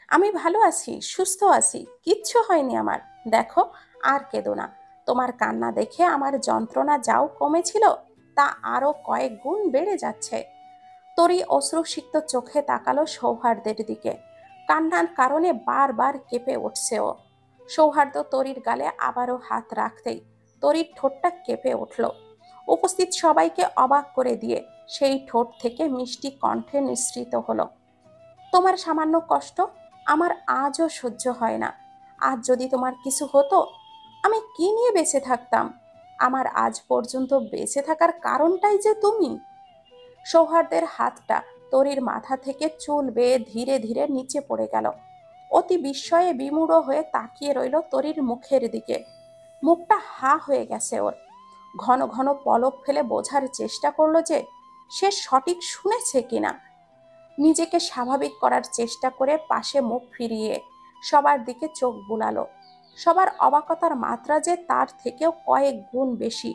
আমি ভালো আছি, সুস্থ আছি, কিচ্ছু হয়নি আমার। দেখো, আর কেঁদো না। তোমার কান্না দেখে আমার যন্ত্রণা যাও কমেছিল, তা আরো কয়েক গুণ বেড়ে যাচ্ছে। তরি অশ্রুসিক্ত চোখে তাকালো সৌহার্দ্যের দিকে। কান্নার কারণে বারবার কেঁপে উঠছে ও। সৌহার্দ্য তরির গালে আবারও হাত রাখতেই তরির ঠোঁটটা কেঁপে উঠল। উপস্থিত সবাইকে অবাক করে দিয়ে সেই ঠোঁট থেকে মিষ্টি কণ্ঠে নিঃসৃত হলো, তোমার সামান্য কষ্ট আমার আজও সহ্য হয় না। আজ যদি তোমার কিছু হতো, আমি কি নিয়ে বেঁচে থাকতাম? আমার আজ পর্যন্ত বেঁচে থাকার কারণটাই যে তুমি। সৌহার্দ্যের হাতটা তরির মাথা থেকে চুল বেয়ে ধীরে ধীরে নিচে পড়ে গেল। অতি বিস্ময়ে বিমূঢ় হয়ে তাকিয়ে রইল তরির মুখের দিকে। মুখটা হা হয়ে গেছে ওর। ঘন ঘন পলক ফেলে বোঝার চেষ্টা করলো যে সে সঠিক শুনেছে কিনা। নিজেকে স্বাভাবিক করার চেষ্টা করে পাশে মুখ ফিরিয়ে সবার দিকে চোখ বুলালো। সবার অবাকতার মাত্রা যে তার থেকেও কয়েক গুণ বেশি,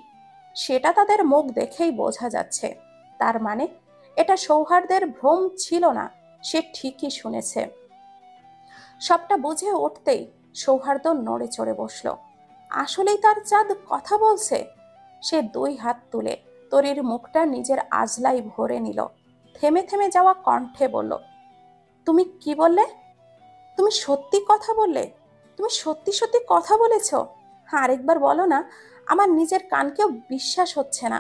সেটা তাদের মুখ দেখেই বোঝা যাচ্ছে। তার মানে এটা সৌহার্দ্যের ভ্রম ছিল না, সে ঠিকই শুনেছে। সবটা বুঝে উঠতেই সৌহার্দ্য নড়ে চড়ে বসল। আসলেই তার চাঁদ কথা বলছে। সে দুই হাত তুলে তরির মুখটা নিজের আজলাই ভরে নিল। থেমে থেমে যাওয়া কণ্ঠে বলল, তুমি কি বললে? তুমি সত্যি কথা বললে? তুমি সত্যি সত্যি কথা বলেছ? হ্যাঁ, আরেকবার বলো না, আমার নিজের কানকেও বিশ্বাস হচ্ছে না।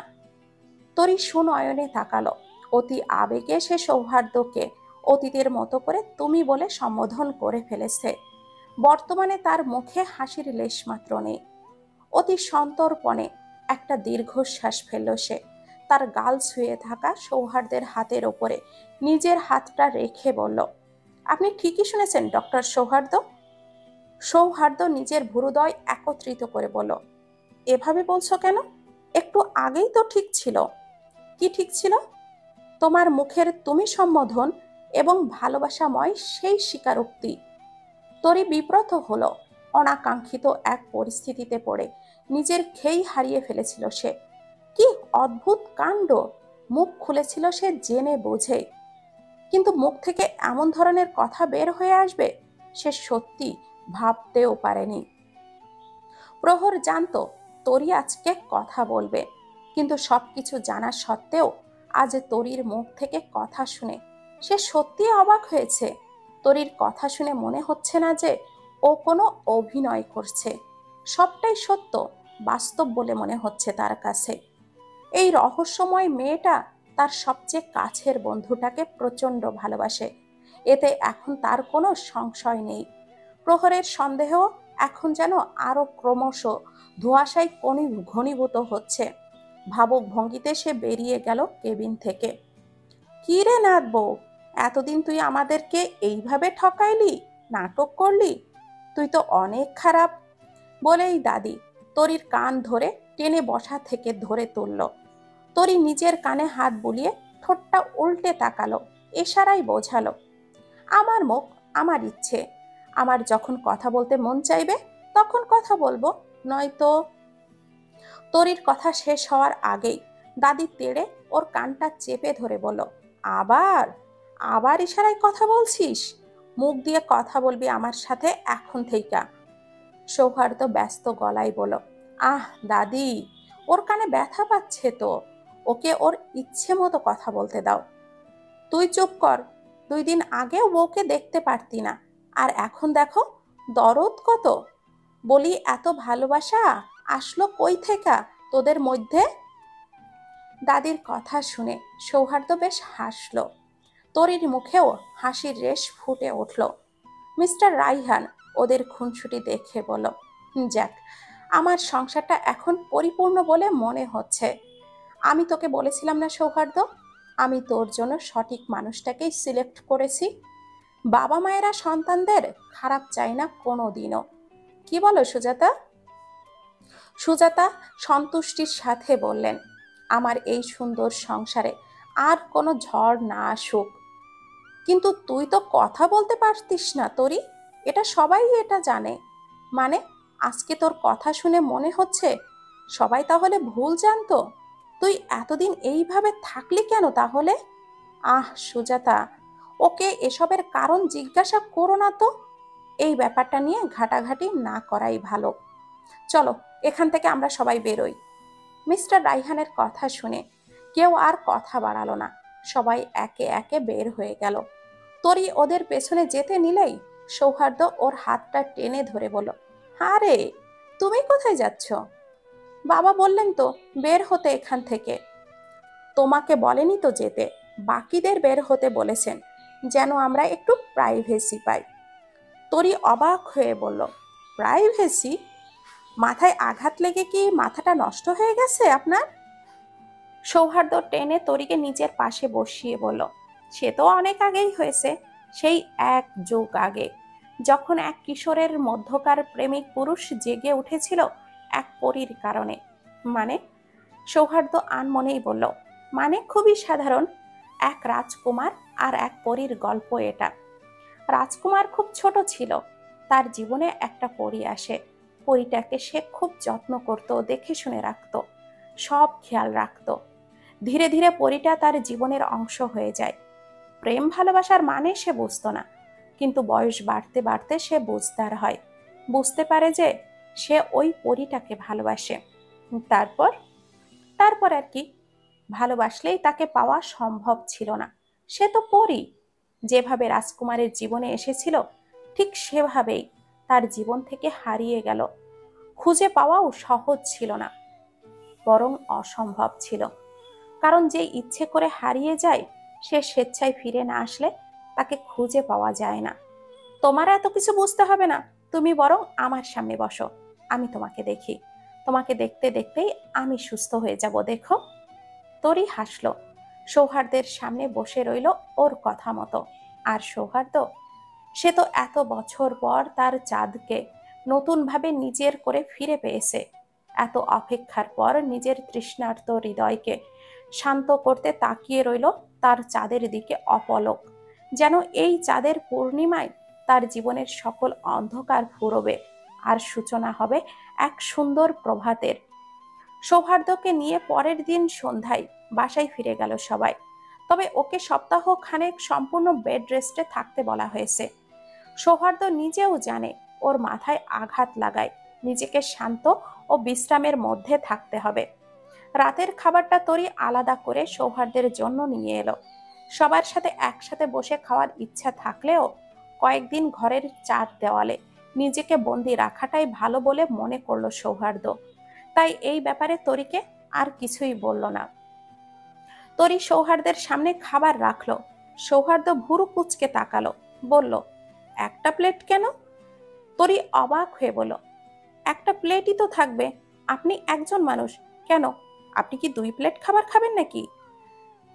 তরি সুনয়নে তাকালো। অতি আবেগে সে সৌহার্দ্যকে অতীতের মতো করে তুমি বলে সম্বোধন করে ফেলেছে। বর্তমানে তার মুখে হাসির লেশমাত্র নেই। অতি সন্তর্পণে একটা দীর্ঘশ্বাস ফেলল সে। তার গাল ছুঁয়ে থাকা সৌহার্দ্যের হাতের ওপরে নিজের হাতটা রেখে বলল, আপনি ঠিকই শুনেছেন ডক্টর সৌহার্দ্য। সৌহার্দ্য নিজের ভুরুদয় একত্রিত করে বলল, এভাবে বলছো কেন? একটু আগেই তো ঠিক ছিল। কি ঠিক ছিল? তোমার মুখের তুমি সম্বোধন এবং ভালোবাসাময় সেই স্বীকারোক্তি। তরি বিব্রত হলো। অনাকাঙ্ক্ষিত এক পরিস্থিতিতে পড়ে নিজের খেই হারিয়ে ফেলেছিল সে। কি অদ্ভুত কাণ্ড! মুখ খুলেছিল সে জেনে বুঝে, কিন্তু মুখ থেকে এমন ধরনের কথা বের হয়ে আসবে সে সত্যি ভাবতেও পারেনি। প্রহর জানতো তরি আজকে কথা বলবে, কিন্তু সবকিছু জানা সত্ত্বেও আজ তরির মুখ থেকে কথা শুনে সে সত্যি অবাক হয়েছে। তরির কথা শুনে মনে হচ্ছে না যে ও কোনো অভিনয় করছে। সবটাই সত্য, বাস্তব বলে মনে হচ্ছে তার কাছে। এই রহস্যময় মেয়েটা তার সবচেয়ে কাছের বন্ধুটাকে প্রচণ্ড ভালোবাসে, এতে এখন তার কোনো সংশয় নেই। প্রহরের সন্দেহ এখন যেন আরো ক্রমশ ধোঁয়াশায় ঘনীভূত হচ্ছে। ভাবুক ভঙ্গিতে সে বেরিয়ে গেল কেবিন থেকে। কি রে নাথ বউ, এতদিন তুই আমাদেরকে এইভাবে ঠকাইলি, নাটক করলি? তুই তো অনেক খারাপ। বলেই দাদি তরির কান ধরে টেনে বসা থেকে ধরে তুলল। তরি নিজের কানে হাত বুলিয়ে ঠোঁটটা উল্টে তাকালো, ইশারায় বোঝালো, আমার মুখ, আমার ইচ্ছে। আমার যখন কথা বলতে মন চাইবে তখন কথা বলবো, নয়তো। তরির কথা শেষ হওয়ার আগেই দাদি তেড়ে ওর কানটা চেপে ধরে বলল, আবার আবার ইশারায় কথা বলছিস? মুখ দিয়ে কথা বলবি আমার সাথে এখন থেইকা। সৌহার্দ্য ব্যস্ত গলায় বলল, আহ দাদি, ওর কানে ব্যথা পাচ্ছে তো, ওকে ওর ইচ্ছে মতো কথা বলতে দাও। তুই চুপ কর। 2 দিন আগেও বউকে দেখতে পারতি না, আর এখন দেখো দরদ কত! বলি এত ভালোবাসা আসলো কই থেকে তোদের মধ্যে? দাদির কথা শুনে সৌহার্দ্য বেশ হাসল। তরির মুখেও হাসির রেশ ফুটে উঠল। মিস্টার রাইহান ওদের খুনসুটি দেখে বলল, যাক, আমার সংসারটা এখন পরিপূর্ণ বলে মনে হচ্ছে। আমি তোকে বলেছিলাম না সৌহার্দ্য, আমি তোর জন্য সঠিক মানুষটাকেই সিলেক্ট করেছি। বাবা মায়েরা সন্তানদের খারাপ চায় না কোনো দিনও। কি বলো সুজাতা? সুজাতা সন্তুষ্টির সাথে বললেন, আমার এই সুন্দর সংসারে আর কোনো ঝড় না আসুক। কিন্তু তুই তো কথা বলতে পারতিস না তরি, এটা সবাই এটা জানে। মানে, আজকে তোর কথা শুনে মনে হচ্ছে সবাই তাহলে ভুল জানতো। তুই এতদিন এইভাবে থাকলি কেন তাহলে? আহ সুজাতা, ওকে এসবের কারণ জিজ্ঞাসা করো না তো। এই ব্যাপারটা নিয়ে ঘাটাঘাটি না করাই ভালো। চলো, এখান থেকে আমরা সবাই বেরোই। মিস্টার রাইহানের কথা শুনে কেউ আর কথা বাড়ালো না। সবাই একে একে বের হয়ে গেল। তরি ওদের পেছনে যেতে নিলেই সৌহার্দ্য ওর হাতটা টেনে ধরে বলল, আরে তুমি কোথায় যাচ্ছ? বাবা বললেন তো বের হতে এখান থেকে। তোমাকে বলেনি তো যেতে, বাকিদের বের হতে বলেছেন, যেন আমরা একটু প্রাইভেসি পাই। তরি অবাক হয়ে বলল, প্রাইভেসি? মাথায় আঘাত লেগে কি মাথাটা নষ্ট হয়ে গেছে আপনার? সৌহার্দ্য টেনে তরিকে নিজের পাশে বসিয়ে বলল, সে তো অনেক আগেই হয়েছে, সেই 1 যুগ আগে, যখন এক কিশোরের মধ্যকার প্রেমিক পুরুষ জেগে উঠেছিল এক পরীর কারণে। মানে? সৌহার্দ্য আনমনেই বলল, মানে খুবই সাধারণ, এক রাজকুমার আর এক পরীর গল্প এটা। রাজকুমার খুব ছোট ছিল, তার জীবনে একটা পরী আসে। পরীটাকে সে খুব যত্ন করত, দেখে শুনে রাখত, সব খেয়াল রাখত। ধীরে ধীরে পরীটা তার জীবনের অংশ হয়ে যায়। প্রেম ভালোবাসার মানে সে বুঝতো না, কিন্তু বয়স বাড়তে বাড়তে সে বুঝদার হয়, বুঝতে পারে যে সে ওই পরীটাকে ভালোবাসে। তারপর তারপর আর কি, ভালোবাসলেই তাকে পাওয়া সম্ভব ছিল না। সে তো পরী, যেভাবে রাজকুমারের জীবনে এসেছিল ঠিক সেভাবেই তার জীবন থেকে হারিয়ে গেল। খুঁজে পাওয়াও সহজ ছিল না, বরং অসম্ভব ছিল। কারণ যে ইচ্ছে করে হারিয়ে যায়, সে স্বেচ্ছায় ফিরে না আসলে তাকে খুঁজে পাওয়া যায় না। তোমার এত কিছু বুঝতে হবে না, তুমি বরং আমার সামনে বসো, আমি তোমাকে দেখি। তোমাকে দেখতে দেখতেই আমি সুস্থ হয়ে যাব, দেখো। তরি হাসল, সৌহার্দ্যের সামনে বসে রইল ওর কথা মতো। আর সৌহার্দ্য, সে তো এত বছর পর তার চাঁদকে নতুনভাবে নিজের করে ফিরে পেয়েছে। এত অপেক্ষার পর নিজের তৃষ্ণার্ত হৃদয়কে শান্ত করতে তাকিয়ে রইল তার চাঁদের দিকে অপলক, যেন এই চাঁদের পূর্ণিমায় তার জীবনের সকল অন্ধকার ফুরবে আর সূচনা হবে এক সুন্দর প্রভাতের। সৌহার্দ্যকে নিয়ে পরের দিন সন্ধ্যায় বাসায় ফিরে গেল সবাই। তবে ওকে সপ্তাহ খানেক সম্পূর্ণ বেড রেস্টে থাকতে বলা হয়েছে। সৌহার্দ্য নিজেও জানে ওর মাথায় আঘাত লাগায়, নিজেকে শান্ত ও বিশ্রামের মধ্যে থাকতে হবে। রাতের খাবারটা তরি আলাদা করে সৌহার্দ্যের জন্য নিয়ে এলো। সবার সাথে একসাথে বসে খাওয়ার ইচ্ছা থাকলেও কয়েকদিন ঘরের 4 দেওয়ালে নিজেকে বন্দি রাখাটাই ভালো বলে মনে করলো সৌহার্দ্য। তাই এই ব্যাপারে তরিকে আর কিছুই বলল না। তরি সৌহার্দ্যের সামনে খাবার রাখলো। সৌহার্দ্য ভুরু কুঁচকে তাকালো, বলল, একটা প্লেট কেন? তরি অবাক হয়ে বলল, একটা প্লেটই তো থাকবে, আপনি একজন মানুষ, কেন আপনি কি 2 প্লেট খাবার খাবেন নাকি?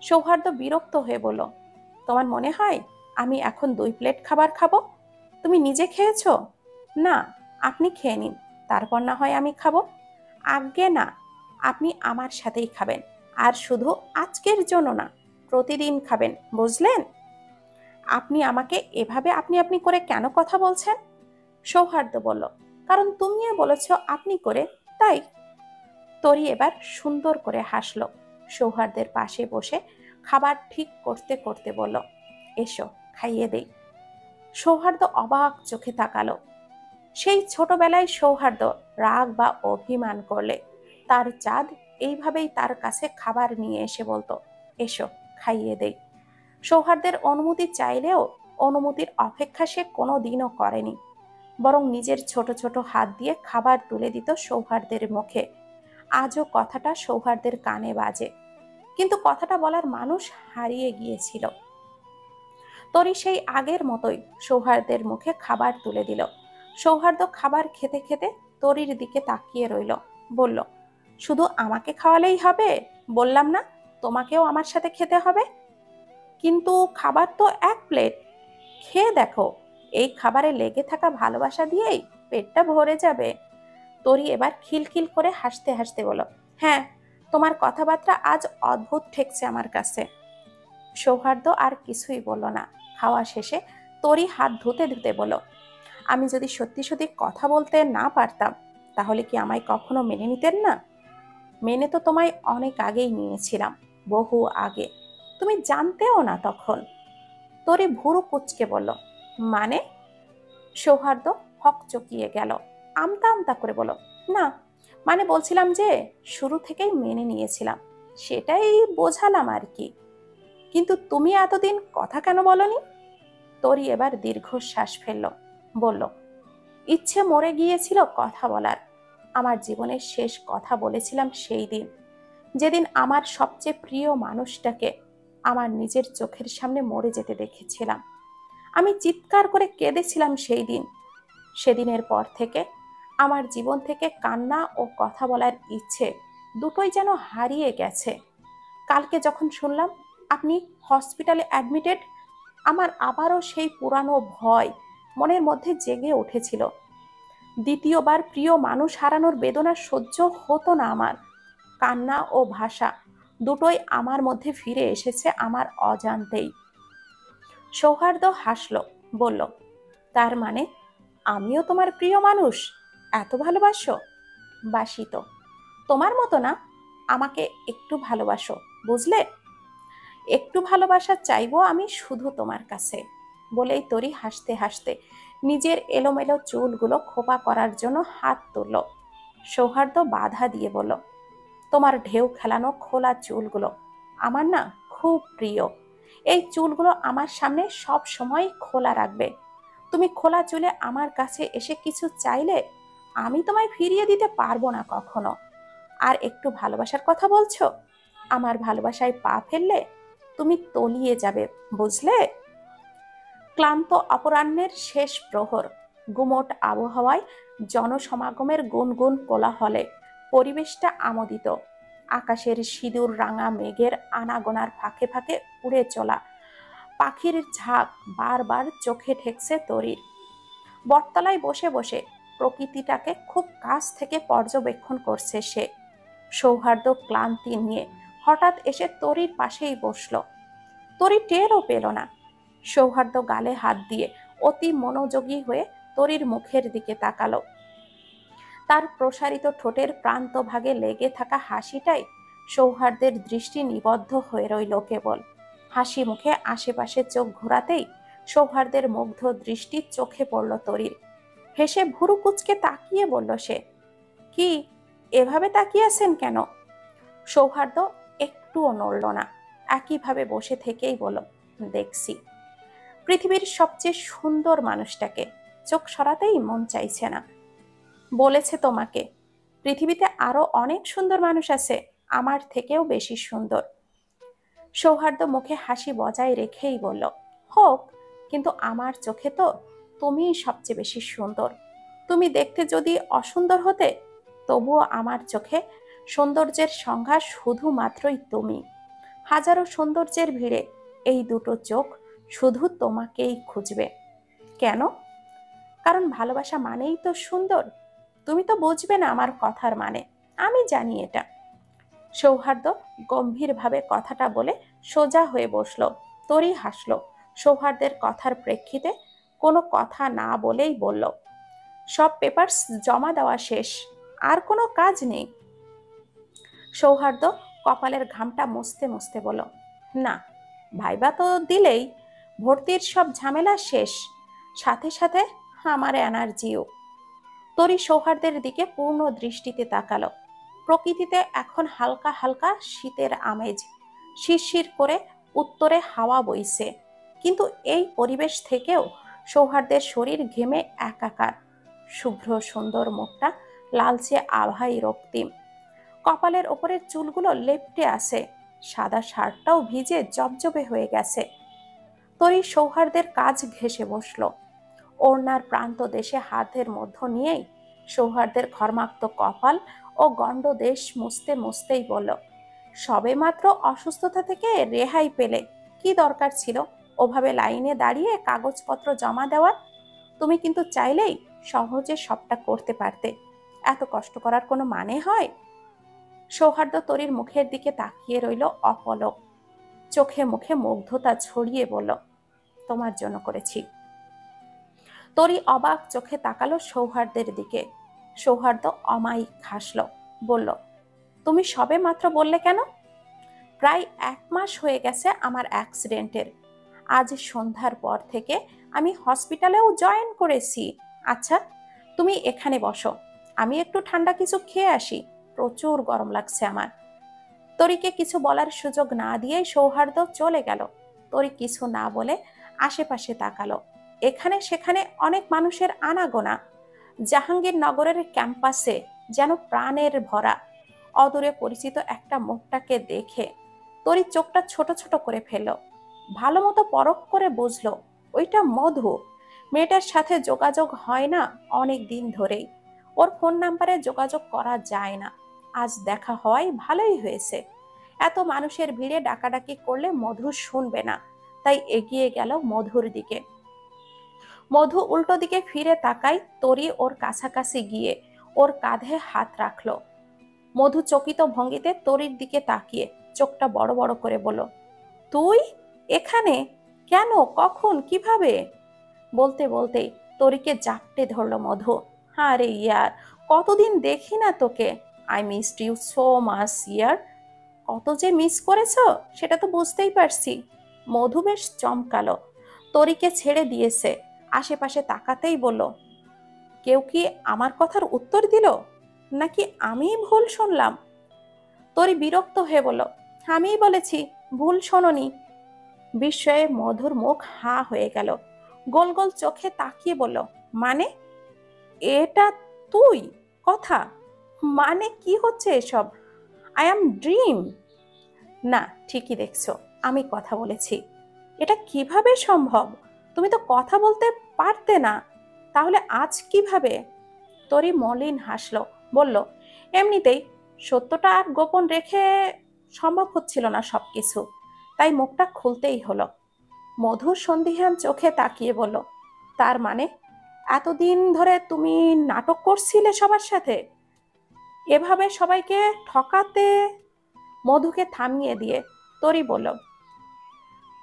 সৌহার্দ্য বিরক্ত হয়ে বলল, তোমার মনে হয় আমি এখন 2 প্লেট খাবার খাবো? তুমি নিজে খেয়েছো? না, আপনি খেয়ে নিন, তারপর না হয় আমি খাবো। আজ্ঞে না, আপনি আমার সাথেই খাবেন, আর শুধু আজকের জন্য না, প্রতিদিন খাবেন, বুঝলেন? আপনি আমাকে এভাবে আপনি আপনি করে কেন কথা বলছেন? সৌহার্দ্য বলল, কারণ তুমিও বলেছ আপনি করে, তাই। তরি এবার সুন্দর করে হাসল। সৌহার্দ্যের পাশে বসে খাবার ঠিক করতে করতে বলল, এসো খাইয়ে দেই। সৌহার্দ্য অবাক চোখে তাকালো। সেই ছোটবেলায় সৌহার্দ্য রাগ বা অভিমান করলে তার চাঁদ এইভাবেই তার কাছে খাবার নিয়ে এসে বলতো, এসো খাইয়ে দেই। সৌহার্দ্যের অনুমতি চাইলেও অনুমতির অপেক্ষা সে কোনো দিনও করেনি, বরং নিজের ছোট ছোট হাত দিয়ে খাবার তুলে দিত সৌহার্দ্যের মুখে। আজও কথাটা সৌহার্দ্যের কানে বাজে, কিন্তু কথাটা বলার মানুষ হারিয়ে গিয়েছিল। তরি সেই আগের মতোই সৌহার্দ্যের মুখে খাবার তুলে দিল। সৌহার্দ্য খাবার খেতে খেতে তরির দিকে তাকিয়ে রইল, বলল, শুধু আমাকে খাওয়ালেই হবে? বললাম না তোমাকেও আমার সাথে খেতে হবে? কিন্তু খাবার তো 1 প্লেট, খেয়ে দেখো, এই খাবারে লেগে থাকা ভালোবাসা দিয়েই পেটটা ভরে যাবে। তরি এবার খিলখিল করে হাসতে হাসতে বলল, হ্যাঁ, তোমার কথাবার্তা আজ অদ্ভুত ঠেকছে আমার কাছে। সৌহার্দ্য আর কিছুই বলল না। খাওয়া শেষে তরি হাত ধুতে ধুতে বলল, আমি যদি সত্যি সত্যি কথা বলতে না পারতাম, তাহলে কি আমায় কখনো মেনে নিতেন না? মেনে তো তোমায় অনেক আগেই নিয়েছিলাম, বহু আগে, তুমি জানতেও না তখন। তরি ভুরু কুচকে বলল, মানে? সৌহার্দ্য হকচকিয়ে গেল, আমতা আমতা করে বলল, না মানে বলছিলাম যে শুরু থেকেই মেনে নিয়েছিলাম, সেটাই বোঝালাম আর কি। কিন্তু তুমি এতদিন কথা কেন বলনি? তরি এবার দীর্ঘশ্বাস ফেলল, বলল, ইচ্ছে মরে গিয়েছিল কথা বলার। আমার জীবনের শেষ কথা বলেছিলাম সেই দিন, যেদিন আমার সবচেয়ে প্রিয় মানুষটাকে আমার নিজের চোখের সামনে মরে যেতে দেখেছিলাম। আমি চিৎকার করে কেঁদেছিলাম সেই দিন। সেদিনের পর থেকে আমার জীবন থেকে কান্না ও কথা বলার ইচ্ছে দুটোই যেন হারিয়ে গেছে। কালকে যখন শুনলাম আপনি হসপিটালে অ্যাডমিটেড, আমার আবারও সেই পুরানো ভয় মনের মধ্যে জেগে উঠেছিল। দ্বিতীয়বার প্রিয় মানুষ হারানোর বেদনা সহ্য হতো না আমার। কান্না ও ভাষা দুটোই আমার মধ্যে ফিরে এসেছে আমার অজান্তেই। সৌহার্দ্য হাসল, বলল, তার মানে আমিও তোমার প্রিয় মানুষ? এত ভালোবাসো? বাসি তো, তোমার মতো না। আমাকে একটু ভালোবাসো, বুঝলে? একটু ভালোবাসা চাইবো আমি শুধু তোমার কাছে। বলেই তরি হাসতে হাসতে নিজের এলোমেলো চুলগুলো খোপা করার জন্য হাত তুলল। সৌহার্দ্য বাধা দিয়ে বলল, তোমার ঢেউ খেলানো খোলা চুলগুলো আমার না খুব প্রিয়। এই চুলগুলো আমার সামনে সব সময় খোলা রাখবে। তুমি খোলা চুলে আমার কাছে এসে কিছু চাইলে আমি তোমায় ফিরিয়ে দিতে পারবো না কখনো। আর একটু ভালোবাসার কথা বলছো, আমার ভালোবাসায় পা ফেললে তুমি তলিয়ে যাবে, বুঝলে? ক্লান্ত অপরাহ্নের শেষ প্রহর, গুমোট আবহাওয়ায়, জনসমাগমের গুনগুন কোলাহলে পরিবেশটা আমোদিত। আকাশের সিঁদুর রাঙা মেঘের আনাগোনার ফাঁকে ফাঁকে উড়ে চলা পাখির ঝাঁক বারবার চোখে ঠেকছে তরির। বটতলায় বসে বসে প্রকৃতিটাকে খুব কাছ থেকে পর্যবেক্ষণ করছে সে। সৌহার্দ্য ক্লান্তি নিয়ে হঠাৎ এসে তরির পাশেই বসল। তরি টেরও পেল না। সৌহার্দ্য গালে হাত দিয়ে অতি মনোযোগী হয়ে তরির মুখের দিকে তাকালো। তার প্রসারিত ঠোঁটের প্রান্ত ভাগে লেগে থাকা হাসিটাই সৌহার্দ্যের দৃষ্টি নিবদ্ধ হয়ে রইল কেবল। হাসি মুখে আশেপাশে চোখ ঘোরাতেই সৌহার্দ্যের মুগ্ধ দৃষ্টি চোখে পড়ল তরির। হেসে ভুরু কুচকে তাকিয়ে বলল সে, কি এভাবে তাকিয়ে আছেন কেন? সৌহার্দ্য একটুও নড়ল না, একইভাবে বসে থেকেই বলল, দেখছি পৃথিবীর সবচেয়ে সুন্দর মানুষটাকে, চোখ সরাতেই মন চাইছে না। বলেছে তোমাকে পৃথিবীতে আরো অনেক সুন্দর মানুষ আছে, আমার থেকেও বেশি সুন্দর। সৌহার্দ্য মুখে হাসি বজায় রেখেই বলল, হোক, কিন্তু আমার চোখে তো তুমিই সবচেয়ে বেশি সুন্দর। তুমি দেখতে যদি অসুন্দর হতে, তবুও আমার চোখে সৌন্দর্যের সংজ্ঞা শুধুমাত্রই তুমি। হাজারো সৌন্দর্যের ভিড়ে এই দুটো চোখ শুধু তোমাকেই খুঁজবে। কেন? কারণ ভালোবাসা মানেই তো সুন্দর। তুমি তো বুঝবে না আমার কথার মানে, আমি জানি এটা। সৌহার্দ্য গম্ভীরভাবে কথাটা বলে সোজা হয়ে বসল। তরি হাসল। সৌহার্দ্যের কথার প্রেক্ষিতে কোনো কথা না বলেই বলল, সব পেপারস জমা দেওয়া শেষ, আর কোনো কাজ নেই। সৌহার্দ্য কপালের ঘামটা মুছতে মুছতে বলল, না, ভাইবা তো দিলেই, ভর্তির সব ঝামেলা শেষ, সাথে সাথে আমার এনার্জিও। তরি সৌহার্দ্যের দিকে পূর্ণ দৃষ্টিতে তাকালো। প্রকৃতিতে এখন হালকা হালকা শীতের আমেজ, শিরশির করে উত্তরে হাওয়া বইছে। কিন্তু এই পরিবেশ থেকেও সৌহার্দ্যের শরীর ঘেমে একাকার। শুভ্র সুন্দর মুখটা লালচে আভাই রক্তিম, কপালের ওপরের চুলগুলো লেপ্টে আছে, সাদা শার্টটাও ভিজে জবজবে হয়ে গেছে। তরি সৌহার্দ্যের কাজ ঘেঁষে বসল। ওড়নার প্রান্ত দেশে হাতের মধ্য নিয়েই সৌহার্দ্যের ঘর্মাক্ত কপাল ও গণ্ডদেশ মুছতে মুছতেই বলল, সবে মাত্র অসুস্থতা থেকে রেহাই পেলে, কি দরকার ছিল ওভাবে লাইনে দাঁড়িয়ে কাগজপত্র জমা দেওয়ার? তুমি কিন্তু চাইলেই সহজে সবটা করতে পারতে, এত কষ্ট করার কোনো মানে হয়? সৌহার্দ্য তরির মুখের দিকে তাকিয়ে রইল অপলক, চোখে মুখে মুগ্ধতা ছড়িয়ে বলল, তোমার জন্য করেছি। তরি অবাক চোখে তাকালো সৌহার্দ্যের দিকে। সৌহার্দ্য অমায়িক হাসল, বলল, তুমি সবে মাত্র বললে কেন? প্রায় 1 মাস হয়ে গেছে আমার অ্যাক্সিডেন্টের। আজ সন্ধ্যার পর থেকে আমি হসপিটালেও জয়েন করেছি। আচ্ছা, তুমি এখানে বসো, আমি একটু ঠান্ডা কিছু খেয়ে আসি, প্রচুর গরম লাগছে আমার। তরিকে কিছু বলার সুযোগ না দিয়েই সৌহার্দ্য চলে গেল। তরি কিছু না বলে আশেপাশে তাকালো। এখানে সেখানে অনেক মানুষের আনাগোনা। জাহাঙ্গীরনগরের ক্যাম্পাসে যেন প্রাণের ভরা। অদূরে পরিচিত একটা মুখটাকে দেখে তরি চোখটা ছোট ছোট করে ফেলল। ভালো মতো পরখ করে বুঝলো ওইটা মধু। মেয়েটার সাথে যোগাযোগ হয় না অনেক দিন ধরেই। ওর ফোন নাম্বারে যোগাযোগ করা যায় না। আজ দেখা হয় ভালোই হয়েছে। এত মানুষের ভিড়ে ডাকাডাকি করলে মধু শুনবে না, তাই এগিয়ে গেল মধুর দিকে। মধু উল্টো দিকে ফিরে তাকাই, তরি ওর কাছাকাছি গিয়ে ওর কাঁধে হাত রাখলো। মধু চকিত ভঙ্গিতে তরির দিকে তাকিয়ে চোখটা বড় বড় করে বলল, তুই এখানে? কেন, কখন, কিভাবে? বলতে বলতেই তরিকে জাপটে ধরলো মধু। আরে ইয়ার, কতদিন দেখি না তোকে। I missed you so much ইয়ার। কত যে মিস করেছো সেটা তো বুঝতেই পারছি। মধু বেশ চমকালো। তরিকে ছেড়ে দিয়েছে, আশেপাশে তাকাতেই বলল, কেউ কি আমার কথার উত্তর দিল, নাকি আমি ভুল শুনলাম? তরি বিরক্ত হয়ে বলল, আমিই বলেছি, ভুল শোনোনি। বিস্ময়ে মধুর মুখ হাঁ হয়ে গেল। গোল গোল চোখে তাকিয়ে বলল, মানে? এটা তুই কথা, মানে কি হচ্ছে এসব? I am dream? না, ঠিকই দেখছো, আমি কথা বলেছি। এটা কিভাবে সম্ভব? তুমি তো কথা বলতে পারতে না, তাহলে আজ কিভাবে? তরি মলিন হাসলো, বলল, এমনিতেই সত্যটা আর গোপন রেখে সম্ভব হচ্ছিল না সবকিছু, তাই মুখটা খুলতেই হলো। মধু সন্দিহান চোখে তাকিয়ে বলল, তার মানে এতদিন ধরে তুমি নাটক করছিলে সবার সাথে, এভাবে সবাইকে ঠকাতে? মধুকে থামিয়ে দিয়ে তরি বলল,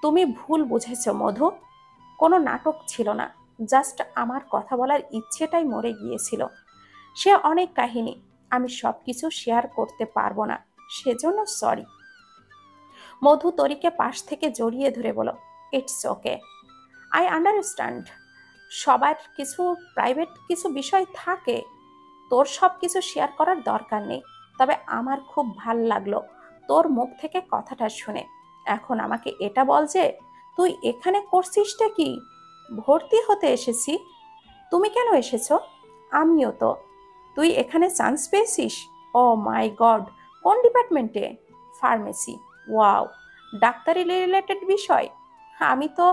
তুমি ভুল বুঝেছ মধু, কোনো নাটক ছিল না, জাস্ট আমার কথা বলার ইচ্ছেটাই মরে গিয়েছিল। সে অনেক কাহিনী, আমি সবকিছু শেয়ার করতে পারবো না, সেজন্য সরি। মধু তরিকে পাশ থেকে জড়িয়ে ধরে বলল, ইটস ওকে, আই আন্ডারস্ট্যান্ড। সবার কিছু প্রাইভেট কিছু বিষয় থাকে, তোর সব কিছু শেয়ার করার দরকার নেই। তবে আমার খুব ভাল লাগলো তোর মুখ থেকে কথাটা শুনে। এখন আমাকে এটা বল যে তুই এখানে করছিসটা কি? ভর্তি হতে এসেছি। তুমি কেন এসেছো? আমিও তো। তুই এখানে চান্স পেয়েছিস? ও মাই গড, কোন ডিপার্টমেন্টে? ফার্মেসি। ওয়াও, ডাক্তারি রিলেটেড বিষয়। আমি তো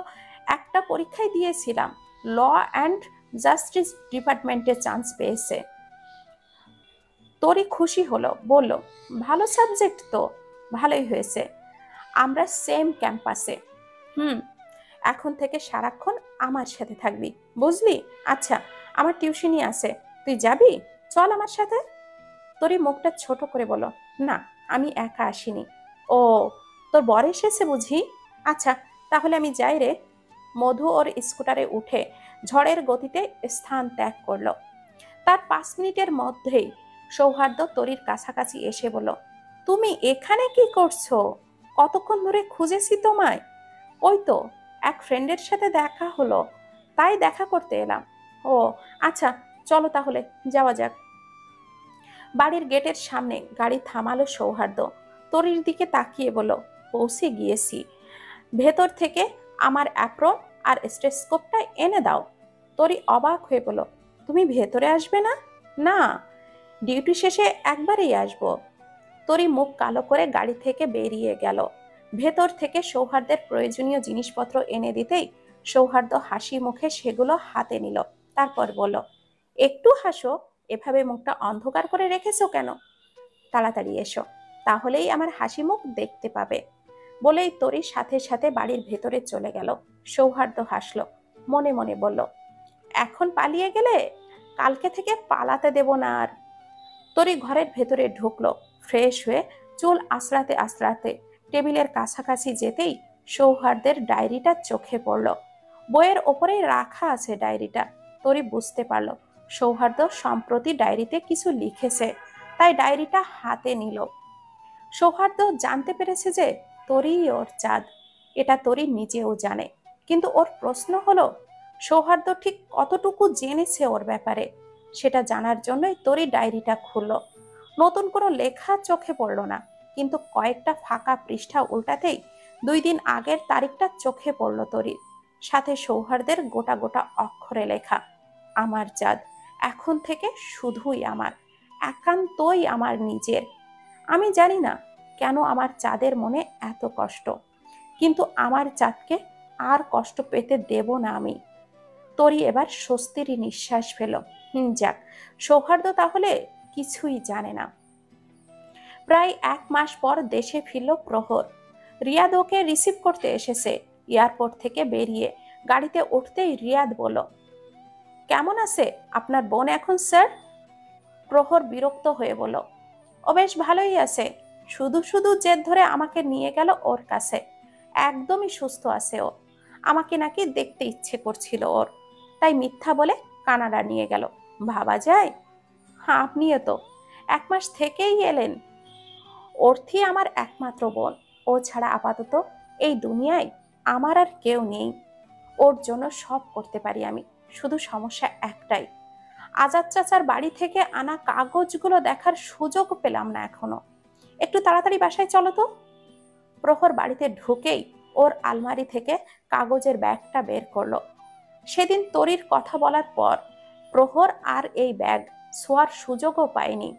একটা পরীক্ষায় দিয়েছিলাম, ল অ্যান্ড জাস্টিস ডিপার্টমেন্টে চান্স পেয়েছে। তোরই খুশি হলো, বলল, ভালো সাবজেক্ট তো। ভালোই হয়েছে, আমরা সেম ক্যাম্পাসে। হুম, এখন থেকে সারাক্ষণ আমার সাথে থাকবি, বুঝলি? আচ্ছা, আমার টিউশনি আছে, তুই যাবি? চল আমার সাথে। তোরই মুখটা ছোট করে বলো, না, আমি একা আসিনি। ও, তোর বর এসেছে বুঝি? আচ্ছা, তাহলে আমি যাই রে। মধু ওর স্কুটারে উঠে ঝড়ের গতিতে স্থান ত্যাগ করলো। তার 5 মিনিটের মধ্যেই সৌহার্দ্য তরির কাছাকাছি এসে বলল, তুমি এখানে কি করছো? কতক্ষণ ধরে খুঁজেছি তোমায়। ওই তো এক ফ্রেন্ডের সাথে দেখা হলো, তাই দেখা করতে এলাম। ও আচ্ছা, চলো তাহলে যাওয়া যাক। বাড়ির গেটের সামনে গাড়ি থামালো সৌহার্দ্য। তরির দিকে তাকিয়ে বলল, পৌঁছে গিয়েছি। ভেতর থেকে আমার অ্যাপ্রন আর স্টেথোস্কোপটা এনে দাও। তরি অবাক হয়ে বলল, তুমি ভেতরে আসবে না? না, ডিউটি শেষে একবারেই আসবো। তরি মুখ কালো করে গাড়ি থেকে বেরিয়ে গেল। ভেতর থেকে সৌহার্দ্যের প্রয়োজনীয় জিনিসপত্র এনে দিতেই সৌহার্দ্য হাসি মুখে সেগুলো হাতে নিল। তারপর বলল, একটু হাসো, এভাবে মুখটা অন্ধকার করে রেখেছো কেন? তাড়াতাড়ি এসো, তাহলেই আমার হাসি মুখ দেখতে পাবে। বলেই তরি সাথে সাথে বাড়ির ভেতরে চলে গেল। সৌহার্দ্য হাসলো, মনে মনে বলল, এখন পালিয়ে গেলে কালকে থেকে পালাতে দেব না আর। তরি ঘরের ভেতরে ঢুকলো। ফ্রেশ হয়ে চুল আঁচড়াতে আঁচড়াতে টেবিলের কাছাকাছি যেতেই সৌহার্দ্যের ডায়েরিটা চোখে পড়ল। বইয়ের ওপরেই রাখা আছে ডায়েরিটা। তরি বুঝতে পারল সৌহার্দ্য সম্প্রতি ডায়েরিতে কিছু লিখেছে, তাই ডায়েরিটা হাতে নিল। সৌহার্দ্য জানতে পেরেছে যে তরিই ওর চাঁদ, এটা তরি নিজেও জানে। কিন্তু ওর প্রশ্ন হলো, সৌহার্দ্য ঠিক কতটুকু জেনেছে ওর ব্যাপারে। সেটা জানার জন্যই তরি ডায়েরিটা খুলল। নতুন কোনো লেখা চোখে পড়ল না, কিন্তু কয়েকটা ফাঁকা পৃষ্ঠা উল্টাতেই 2 দিন আগের তারিখটা চোখে পড়ল তরির। সাথে সৌহার্দ্যের গোটা গোটা অক্ষরে লেখা, আমার চাঁদ এখন থেকে শুধুই আমার, একান্তই আমার নিজের। আমি জানি না কেন আমার চাঁদের মনে এত কষ্ট, কিন্তু আমার চাঁদকে আর কষ্ট পেতে দেব না আমি। তরি এবার স্বস্তির নিঃশ্বাস ফেল। যাক, সৌহার্দ্য তাহলে কিছুই জানে না। প্রায় 1 মাস পর দেশে ফিরল প্রহর। রিয়াদ ওকে রিসিভ করতে এসেছে। এয়ারপোর্ট থেকে বেরিয়ে গাড়িতে উঠতেই রিয়াদ বলল, কেমন আছে আপনার বোন এখন স্যার? প্রহর বিরক্ত হয়ে বলল, ও বেশ ভালোই আছে, শুধু শুধু জেদ ধরে আমাকে নিয়ে গেল ওর কাছে। একদমই সুস্থ আছে ও, আমাকে নাকি দেখতে ইচ্ছে করছিল ওর, তাই মিথ্যা বলে কানাডা নিয়ে গেল। ভাবা যায়? হ্যাঁ, আপনিও তো 1 মাস থেকেই এলেন। অর্থী আমার একমাত্র বোন, ও ছাড়া আপাতত এই দুনিয়ায় আমার আর কেউ নেই। ওর জন্য সব করতে পারি আমি, শুধু সমস্যা একটাই, আজাদ চাচার বাড়ি থেকে আনা কাগজগুলো দেখার সুযোগ পেলাম না এখনো। একটু তাড়াতাড়ি বাসায় চলো তো। প্রহর বাড়িতে ঢুকেই ওর আলমারি থেকে কাগজের ব্যাগটা বের করলো। সেদিন তরির কথা বলার পর প্রহর আর এই ব্যাগ ছোঁয়ার সুযোগও পায়নি।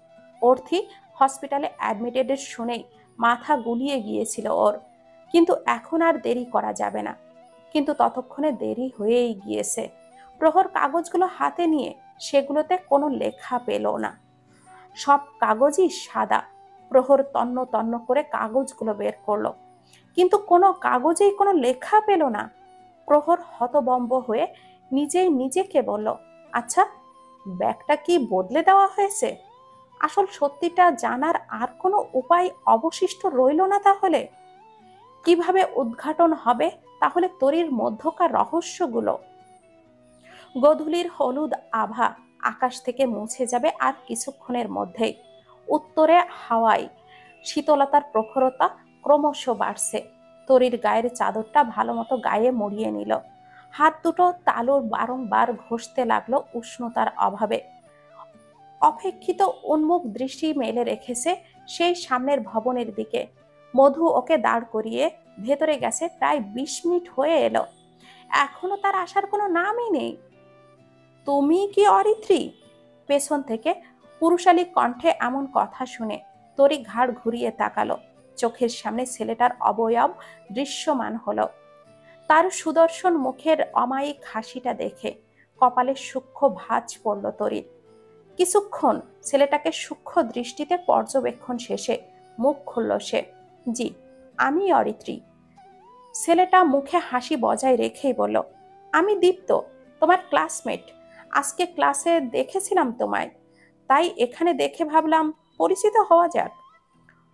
অর্থী হসপিটালে অ্যাডমিটেড শুনেই মাথা গুলিয়ে গিয়েছিল ওর, কিন্তু এখন আর দেরি করা যাবে না। কিন্তু ততক্ষণে দেরি হয়েই গিয়েছে। প্রহর কাগজগুলো হাতে নিয়ে সেগুলোতে কোনো লেখা পেল না, সব কাগজই সাদা। প্রহর তন্ন তন্ন করে কাগজগুলো বের করলো, কিন্তু কোনো কাগজেই কোনো লেখা পেল না। প্রহর হতবম্ব হয়ে নিজেই নিজেকে বলল, আচ্ছা, ব্যাগটা কি বদলে দেওয়া হয়েছে? আসল সত্যিটা জানার আর কোনো উপায় অবশিষ্ট রইল না তাহলে? কিভাবে উদ্ঘাটন হবে তাহলে তরির মধ্যকার রহস্যগুলো? গোধূলির হলুদ আভা আকাশ থেকে মুছে যাবে আর কিছুক্ষণের মধ্যেই। উত্তরে হাওয়ায় শীতলতার প্রখরতা ক্রমশ বাড়ছে। তরির গায়ের চাদরটা ভালো মতো গায়ে মুড়িয়ে নিল। হাত দুটো তালুর বারংবার ঘষতে লাগলো উষ্ণতার অভাবে। অপেক্ষিত উন্মুখ দৃষ্টি মেলে রেখেছে সেই সামনের ভবনের দিকে। মধু ওকে দাঁড় করিয়ে ভেতরে গেছে। প্রায় 20 মিনিট হয়ে এলো, এখনো তার আসার কোনো নামই নেই। তুমি কি অরিত্রী? পেছন থেকে পুরুষালী কণ্ঠে এমন কথা শুনে তরি ঘাড় ঘুরিয়ে তাকালো। চোখের সামনে ছেলেটার অবয়ব দৃশ্যমান হলো। তার সুদর্শন মুখের অমায়িক হাসিটা দেখে কপালে সূক্ষ্ম ভাঁজ পড়ল তরির। কিছুক্ষণ ছেলেটাকে সূক্ষ্ম দৃষ্টিতে পর্যবেক্ষণ শেষে মুখ খুলল সে। জি, আমি অরিত্রী। ছেলেটা মুখে হাসি বজায় রেখেই বলল, আমি দীপ্ত, তোমার ক্লাসমেট। আজকে ক্লাসে দেখেছিলাম তোমায়, তাই এখানে দেখে ভাবলাম পরিচিত হওয়া যাক।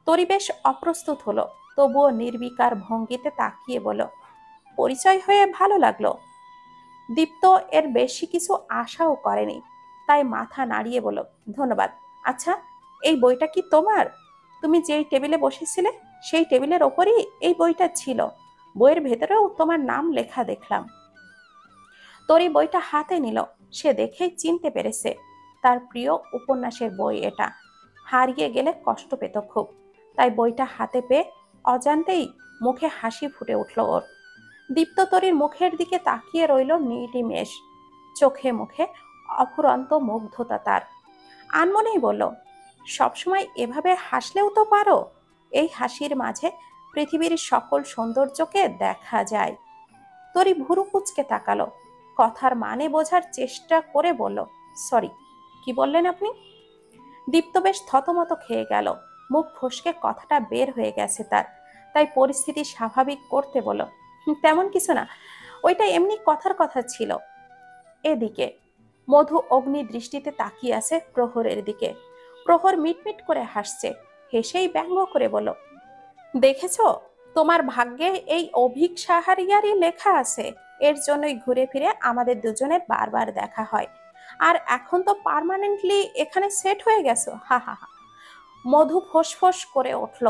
তরি বেশ অপ্রস্তুত হলো, তবুও নির্বিকার ভঙ্গিতে তাকিয়ে বলল, পরিচয় হয়ে ভালো লাগলো। দীপ্ত এর বেশি কিছু আশাও করেনি, তাই মাথা নাড়িয়ে বলল, ধন্যবাদ। আচ্ছা, এই বইটা কি তোমার? তুমি যেই টেবিলে বসেছিলে সেই টেবিলের ওপরই এই বইটা ছিল। বইয়ের ভেতরেও তোমার নাম লেখা দেখলাম। তরি বইটা হাতে নিল। সে দেখেই চিনতে পেরেছে তার প্রিয় উপন্যাসের বই এটা। হারিয়ে গেলে কষ্ট পেত খুব, তাই বইটা হাতে পেয়ে অজান্তেই মুখে হাসি ফুটে উঠল ওর। দীপ্ত তরির মুখের দিকে তাকিয়ে রইল নির্নিমেষ, চোখে মুখে অফুরন্ত মুগ্ধতা তার। আনমনেই বলল, সবসময় এভাবে হাসলেও তো পারো। এই হাসির মাঝে পৃথিবীর সকল সৌন্দর্যকে দেখা যায়। তরি ভুরু কুঁচকে তাকালো, কথার মানে বোঝার চেষ্টা করে বলল, সরি, কি বললেন আপনি? দীপ্ত বেশ থতমত খেয়ে গেল। মুখ ফসকে কথাটা বের হয়ে গেছে তার, তাই পরিস্থিতি স্বাভাবিক করতে বলল, তেমন কিছু না, ওইটা এমনি কথার কথা ছিল। এদিকে মধু অগ্নি দৃষ্টিতে তাকিয়ে আছে প্রহরের দিকে। প্রহর মিটমিট করে হাসছে, হেসেই ব্যঙ্গ করে বলল, দেখেছো, তোমার ভাগ্যে এই অভিক সাহারিয়ারই লেখা আছে। এর জন্যই ঘুরে ফিরে আমাদের দুজনের বারবার দেখা হয়। আর এখন তো পার্মানেন্টলি এখানে সেট হয়ে গেছো, হা হা হা। মধু ফোঁস করে উঠল।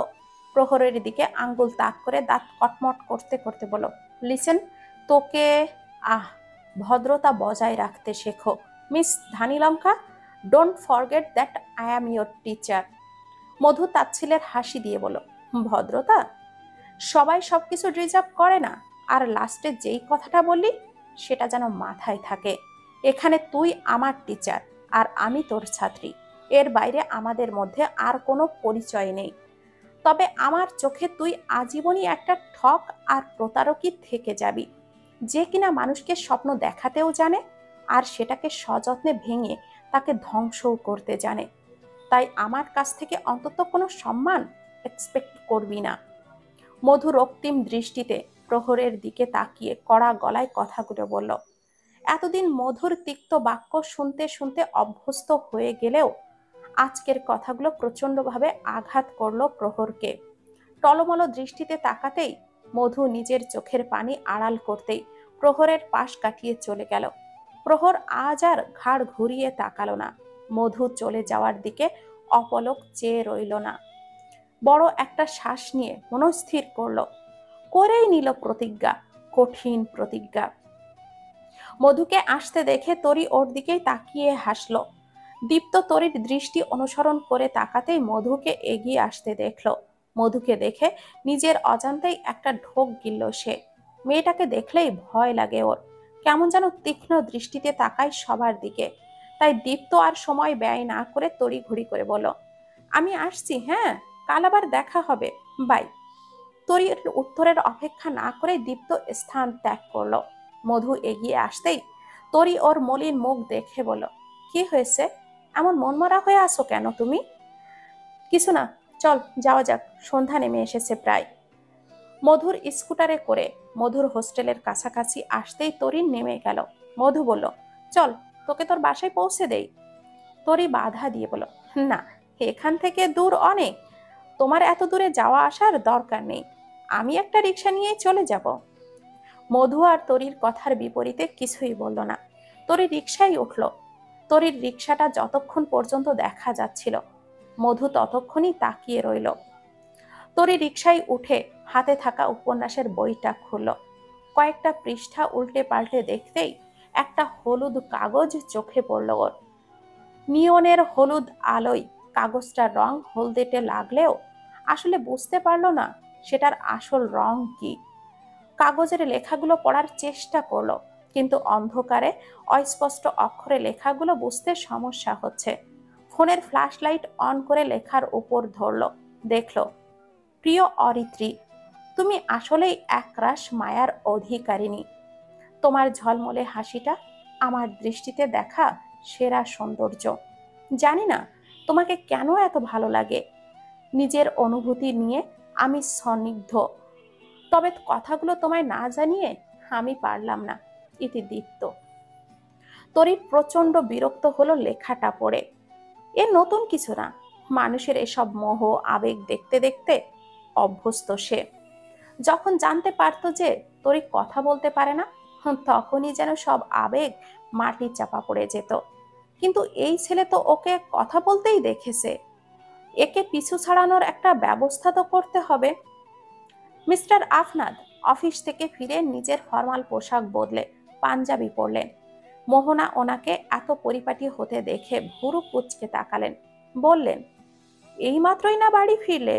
প্রহরের দিকে আঙ্গুল তাক করে দাঁত কটমট করতে করতে বলল, লিসেন, তোকে আহ ভদ্রতা বজায় রাখতে শেখো Miss Dhanilanka. Don't forget that I am your teacher. Madhu তাচ্ছিলের হাসি দিয়ে বলল, ভদ্রতা? সবাই সবকিছু রিজার্ভ করে না। আর লাস্টে যেই কথাটা বললি সেটা যেন মাথায় থাকে। এখানে তুই আমার টিচার আর আমি তোর ছাত্রী। এর বাইরে আমাদের মধ্যে আর কোনো পরিচয় নেই। তবে আমার চোখে তুই আজীবনই একটা ঠক আর প্রতারকই থেকে যাবি, যে কিনা মানুষকে স্বপ্ন দেখাতেও জানে আর সেটাকে সযত্নে ভেঙে তাকে ধ্বংসও করতে জানে। তাই আমার কাছ থেকে অন্তত কোনো সম্মান এক্সপেক্ট করবি না। মধু রক্তিম দৃষ্টিতে প্রহরের দিকে তাকিয়ে কড়া গলায় কথাগুলো বলল। এতদিন মধুর তিক্ত বাক্য শুনতে শুনতে অভ্যস্ত হয়ে গেলেও আজকের কথাগুলো প্রচণ্ডভাবে আঘাত করল প্রহরকে। টলমল দৃষ্টিতে তাকাতেই মধু নিজের চোখের পানি আড়াল করতেই প্রহরের পাশ কাটিয়ে চলে গেল। প্রহর আজ আর ঘাড় ঘুরিয়ে তাকালো না। মধু চলে যাওয়ার দিকে অপলক চেয়ে রইল না। বড় একটা শ্বাস নিয়ে মনস্থির করল, করেই নিল প্রতিজ্ঞা, কঠিন প্রতিজ্ঞা। মধুকে আসতে দেখে তরি ওর দিকেই তাকিয়ে হাসল। দীপ্ত তরির দৃষ্টি অনুসরণ করে তাকাতেই মধুকে এগিয়ে আসতে দেখল। মধুকে দেখে নিজের অজান্তেই একটা ঢোক গিলল সে। মেয়েটাকে দেখলেই ভয় লাগে ওর, কেমন যেন তীক্ষ্ণ দৃষ্টিতে তাকায় সবার দিকে। তাই দীপ্ত আর সময় ব্যয় না করে তড়ি ঘড়ি করে বলল, আমি আসছি, হ্যাঁ, কাল আবার দেখা হবে, বাই। তরির উত্তরের অপেক্ষা না করে দীপ্ত স্থান ত্যাগ করলো। মধু এগিয়ে আসতেই তরি ওর মলিন মুখ দেখে বলল, কি হয়েছে, এমন মনমরা হয়ে আসো কেন তুমি? কিছু না, চল যাওয়া যাক, সন্ধ্যা নেমে এসেছে প্রায়। মধুর স্কুটারে করে মধুর হোস্টেলের কাছাকাছি আসতেই তরি নেমে গেল। মধু বলল, চল তোকে তোর বাসায় পৌঁছে দেই। তরি বাধা দিয়ে বলল, না, এখান থেকে দূর অনেক, তোমার এত দূরে যাওয়া আসার দরকার নেই, আমি একটা রিক্সা নিয়ে চলে যাব। মধু আর তরির কথার বিপরীতে কিছুই বলল না। তরি রিক্সায় উঠল। তরির রিক্সাটা যতক্ষণ পর্যন্ত দেখা যাচ্ছিল মধু ততক্ষণই তাকিয়ে রইল। তরি রিক্সায় উঠে হাতে থাকা উপন্যাসের বইটা খুলল। কয়েকটা পৃষ্ঠা উল্টে পাল্টে দেখতেই একটা হলুদ কাগজ চোখে পড়ল ওর। নিয়নের হলুদ আলোয় কাগজটার রং হলদেটে লাগলেও আসলে বুঝতে পারল না সেটার আসল রং কি। কাগজের লেখাগুলো পড়ার চেষ্টা করলো, কিন্তু অন্ধকারে অস্পষ্ট অক্ষরে লেখাগুলো বুঝতে সমস্যা হচ্ছে। ফোনের ফ্ল্যাশ লাইট অন করে লেখার উপর ধরলো, দেখলো, প্রিয় অরিত্রী, তুমি আসলেই একরাশ মায়ার অধিকারিণী। তোমার ঝলমলে হাসিটা আমার দৃষ্টিতে দেখা সেরা সৌন্দর্য। জানি না তোমাকে কেন এত ভালো লাগে। নিজের অনুভূতি নিয়ে আমি সন্দিগ্ধ, তবে কথাগুলো তোমায় না জানিয়ে আমি পারলাম না। ইতি দীপ্ত। তরির প্রচন্ড বিরক্ত হলো লেখাটা পড়ে। এ নতুন কিছু না, মানুষের এসব মোহ আবেগ দেখতে দেখতে অভ্যস্ত সে। যখন জানতে পারতো যে তরি কথা বলতে পারে না, তখনই যেন সব আবেগ মাটির চাপা পড়ে যেত। কিন্তু এই ছেলে তো ওকে কথা বলতেই দেখেছে, একে পিছু ছাড়ানোর একটা ব্যবস্থা তো করতে হবে। মিস্টার আফনাদ অফিস থেকে ফিরে নিজের ফরমাল পোশাক বদলে পাঞ্জাবি পরলেন। মোহনা ওনাকে এত পরিপাটি হতে দেখে ভুরু কুঁচকে তাকালেন, বললেন, এই মাত্রই না বাড়ি ফিরলে,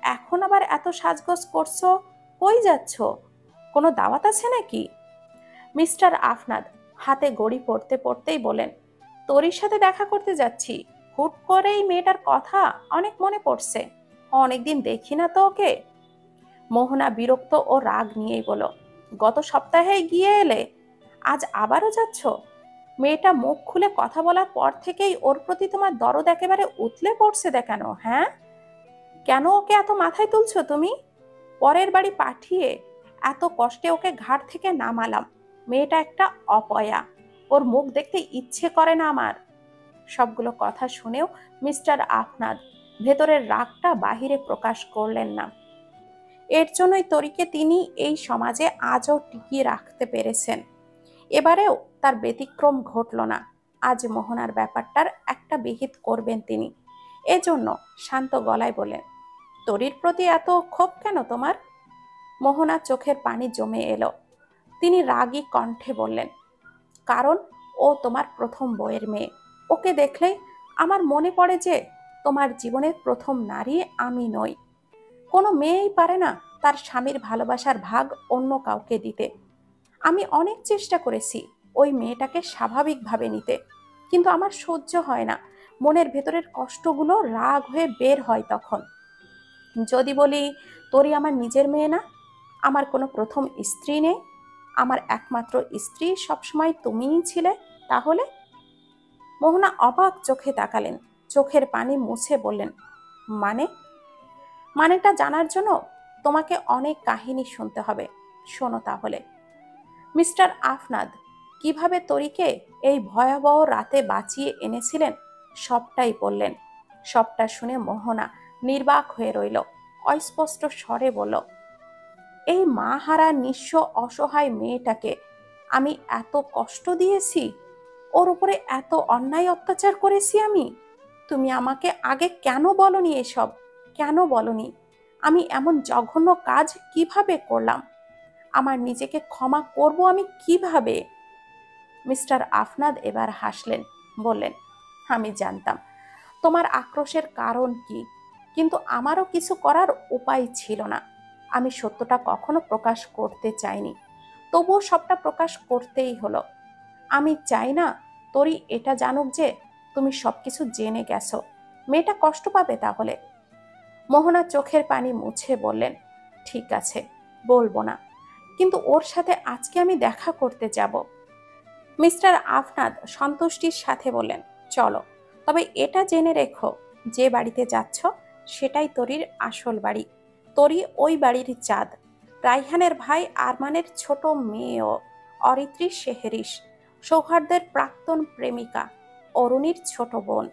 এখন আবার এত সাজগোজ করছো, কই যাচ্ছ, কোনো দাওয়াত আছে নাকি? মিস্টার আফনাদ হাতে ঘড়ি পড়তে পড়তেই বলেন, তোরির সাথে দেখা করতে যাচ্ছি, হুট করেই মেয়েটার কথা অনেক মনে পড়ছে, অনেকদিন দেখি না তো ওকে। মোহনা বিরক্ত ও রাগ নিয়েই বলল, গত সপ্তাহে গিয়ে এলে, আজ আবারও যাচ্ছ? মেয়েটা মুখ খুলে কথা বলার পর থেকেই ওর প্রতি তোমার দরদ একেবারে উতলে পড়ছে দেখানো, হ্যাঁ? কেন ওকে এত মাথায় তুলছো তুমি? পরের বাড়ি পাঠিয়ে এত কষ্টে ওকে ঘাট থেকে নামালাম, মেয়েটা একটা অপয়া, ওর মুখ দেখতে ইচ্ছে করে না আমার। সবগুলো কথা শুনেও মিস্টার আফনাদ ভেতরের রাগটা বাহিরে প্রকাশ করলেন না। এর জন্যই তরিকে তিনি এই সমাজে আজও টিকিয়ে রাখতে পেরেছেন। এবারেও তার ব্যতিক্রম ঘটল না। আজ মোহনার ব্যাপারটার একটা বিহিত করবেন তিনি। এজন্য শান্ত গলায় বলেন, তরির প্রতি এত ক্ষোভ কেন তোমার? মোহনা চোখের পানি জমে এলো। তিনি রাগী কণ্ঠে বললেন, কারণ ও তোমার প্রথম বউয়ের মেয়ে। ওকে দেখলেই আমার মনে পড়ে যে তোমার জীবনের প্রথম নারী আমি নই। কোনো মেয়েই পারে না তার স্বামীর ভালোবাসার ভাগ অন্য কাউকে দিতে। আমি অনেক চেষ্টা করেছি ওই মেয়েটাকে স্বাভাবিকভাবে নিতে, কিন্তু আমার সহ্য হয় না। মনের ভেতরের কষ্টগুলো রাগ হয়ে বের হয় তখন। যদি বলি তোরই আমার নিজের মেয়ে না, আমার কোনো প্রথম স্ত্রী নেই, আমার একমাত্র স্ত্রী সবসময় তুমিই ছিলে, তাহলে? মোহনা অবাক চোখে তাকালেন, চোখের পানি মুছে বললেন, মানে? মানেটা জানার জন্য তোমাকে অনেক কাহিনী শুনতে হবে। শোনো তাহলে। মিস্টার আফনাদ কিভাবে তরিকে এই ভয়াবহ রাতে বাঁচিয়ে এনেছিলেন সবটাই বললেন। সবটা শুনে মোহনা নির্বাক হয়ে রইল। অস্পষ্ট স্বরে বলল, এই মা হারা নিঃস্ব অসহায় মেয়েটাকে আমি এত কষ্ট দিয়েছি, ওর উপরে এত অন্যায় অত্যাচার করেছি আমি? তুমি আমাকে আগে কেন বলনি এসব? কেন বলনি? আমি এমন জঘন্য কাজ কিভাবে করলাম? আমার নিজেকে ক্ষমা করব আমি কিভাবে? মিস্টার আফনাদ এবার হাসলেন, বললেন, আমি জানতাম তোমার আক্রোশের কারণ কি, কিন্তু আমারও কিছু করার উপায় ছিল না। আমি সত্যটা কখনো প্রকাশ করতে চাইনি, তবুও সবটা প্রকাশ করতেই হলো। আমি চাই না তোরই এটা জানুক যে তুমি সবকিছু জেনে গেছো। মেয়েটা কষ্ট পাবে তাহলে। মোহনা চোখের পানি মুছে বললেন, ঠিক আছে, বলবো না, কিন্তু ওর সাথে আজকে আমি দেখা করতে যাব। মিস্টার আফনাদ সন্তুষ্টির সাথে বললেন, চলো, তবে এটা জেনে রেখো, যে বাড়িতে যাচ্ছ সেটাই তরির আসল বাড়ি। তরি ওই বাড়ির চাঁদ, রাইহানের ভাই আরমানের ছোট মেয়েও, অরিত্রি শেহরিশ, সৌহার্দের প্রাক্তন প্রেমিকা, অরুণীর ছোট বোন।